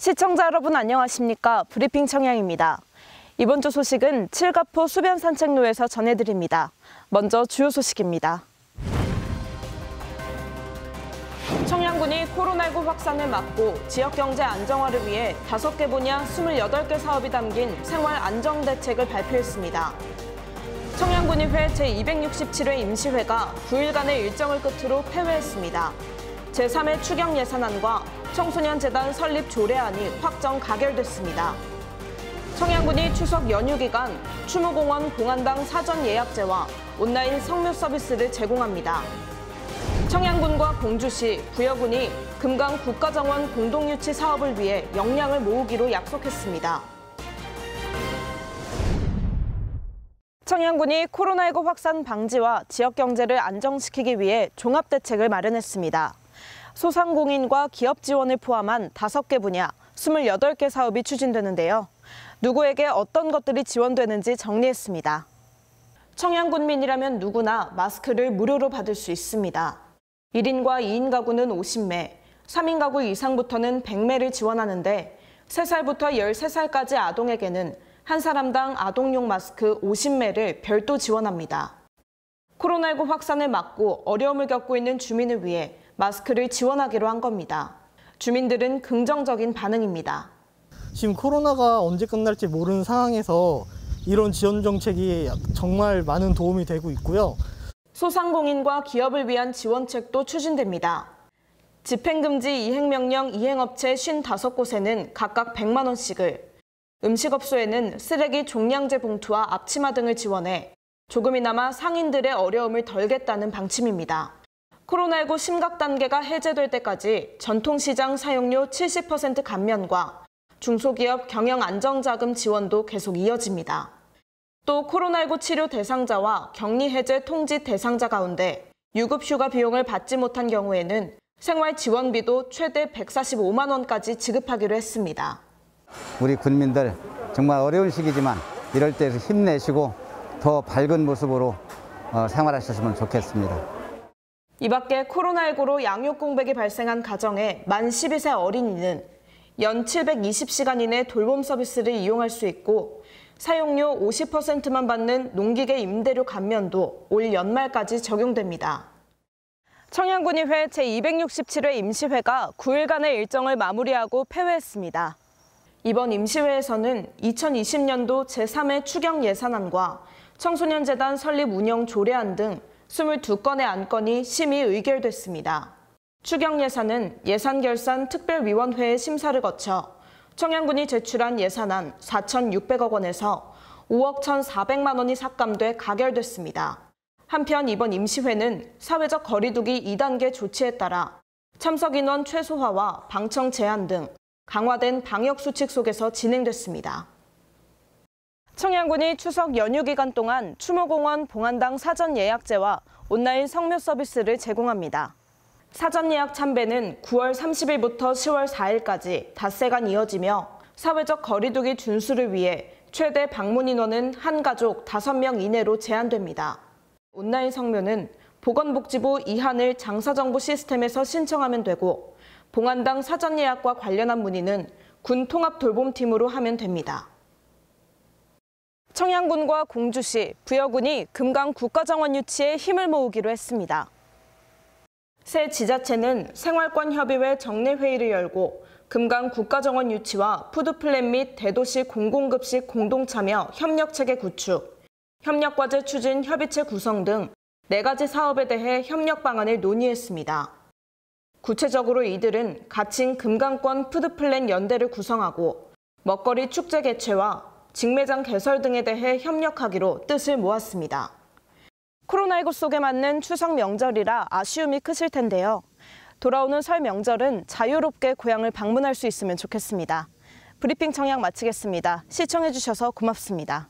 시청자 여러분 안녕하십니까? 브리핑 청양입니다. 이번 주 소식은 칠갑포 수변 산책로에서 전해드립니다. 먼저 주요 소식입니다. 청양군이 코로나19 확산을 막고 지역경제 안정화를 위해 5개 분야 28개 사업이 담긴 생활안정대책을 발표했습니다. 청양군의회 제267회 임시회가 9일간의 일정을 끝으로 폐회했습니다. 제3회 추경 예산안과 청소년재단 설립 조례안이 확정 가결됐습니다. 청양군이 추석 연휴 기간 추모공원 공안당 사전 예약제와 온라인 성묘 서비스를 제공합니다. 청양군과 공주시, 부여군이 금강 국가정원 공동유치 사업을 위해 역량을 모으기로 약속했습니다. 청양군이 코로나19 확산 방지와 지역경제를 안정시키기 위해 종합대책을 마련했습니다. 소상공인과 기업 지원을 포함한 5개 분야 28개 사업이 추진되는데요. 누구에게 어떤 것들이 지원되는지 정리했습니다. 청양군민이라면 누구나 마스크를 무료로 받을 수 있습니다. 1인과 2인 가구는 50매, 3인 가구 이상부터는 100매를 지원하는데 3살부터 13살까지 아동에게는 한 사람당 아동용 마스크 50매를 별도 지원합니다. 코로나19 확산을 막고 어려움을 겪고 있는 주민을 위해 마스크를 지원하기로 한 겁니다. 주민들은 긍정적인 반응입니다. 지금 코로나가 언제 끝날지 모르는 상황에서 이런 지원 정책이 정말 많은 도움이 되고 있고요. 소상공인과 기업을 위한 지원책도 추진됩니다. 집행금지 이행명령 이행업체 55곳에는 각각 100만 원씩을, 음식업소에는 쓰레기 종량제 봉투와 앞치마 등을 지원해 조금이나마 상인들의 어려움을 덜겠다는 방침입니다. 코로나19 심각 단계가 해제될 때까지 전통시장 사용료 70% 감면과 중소기업 경영 안정자금 지원도 계속 이어집니다. 또 코로나19 치료 대상자와 격리 해제 통지 대상자 가운데 유급휴가 비용을 받지 못한 경우에는 생활 지원비도 최대 145만 원까지 지급하기로 했습니다. 우리 군민들 정말 어려운 시기지만 이럴 때 힘내시고 더 밝은 모습으로 생활하셨으면 좋겠습니다. 이 밖에 코로나19로 양육 공백이 발생한 가정에 만 12세 어린이는 연 720시간 이내 돌봄 서비스를 이용할 수 있고 사용료 50%만 받는 농기계 임대료 감면도 올 연말까지 적용됩니다. 청양군의회 제267회 임시회가 9일간의 일정을 마무리하고 폐회했습니다. 이번 임시회에서는 2020년도 제3회 추경 예산안과 청소년재단 설립 운영 조례안 등 22건의 안건이 심의 의결됐습니다. 추경 예산은 예산결산특별위원회의 심사를 거쳐 청양군이 제출한 예산안 4,600억 원에서 5억 1,400만 원이 삭감돼 가결됐습니다. 한편 이번 임시회는 사회적 거리두기 2단계 조치에 따라 참석 인원 최소화와 방청 제한 등 강화된 방역수칙 속에서 진행됐습니다. 청양군이 추석 연휴 기간 동안 추모공원 봉안당 사전 예약제와 온라인 성묘 서비스를 제공합니다. 사전 예약 참배는 9월 30일부터 10월 4일까지 닷새간 이어지며 사회적 거리두기 준수를 위해 최대 방문 인원은 한 가족 5명 이내로 제한됩니다. 온라인 성묘는 보건복지부 이하늘 장사정보 시스템에서 신청하면 되고 봉안당 사전 예약과 관련한 문의는 군 통합돌봄팀으로 하면 됩니다. 청양군과 공주시, 부여군이 금강 국가정원 유치에 힘을 모으기로 했습니다. 새 지자체는 생활권협의회 정례회의를 열고 금강 국가정원 유치와 푸드플랜 및 대도시 공공급식 공동참여 협력체계 구축, 협력과제 추진 협의체 구성 등 4가지 사업에 대해 협력 방안을 논의했습니다. 구체적으로 이들은 가칭 금강권 푸드플랜 연대를 구성하고 먹거리 축제 개최와 직매장 개설 등에 대해 협력하기로 뜻을 모았습니다. 코로나19 속에 맞는 추석 명절이라 아쉬움이 크실 텐데요. 돌아오는 설 명절은 자유롭게 고향을 방문할 수 있으면 좋겠습니다. 브리핑 청양 마치겠습니다. 시청해주셔서 고맙습니다.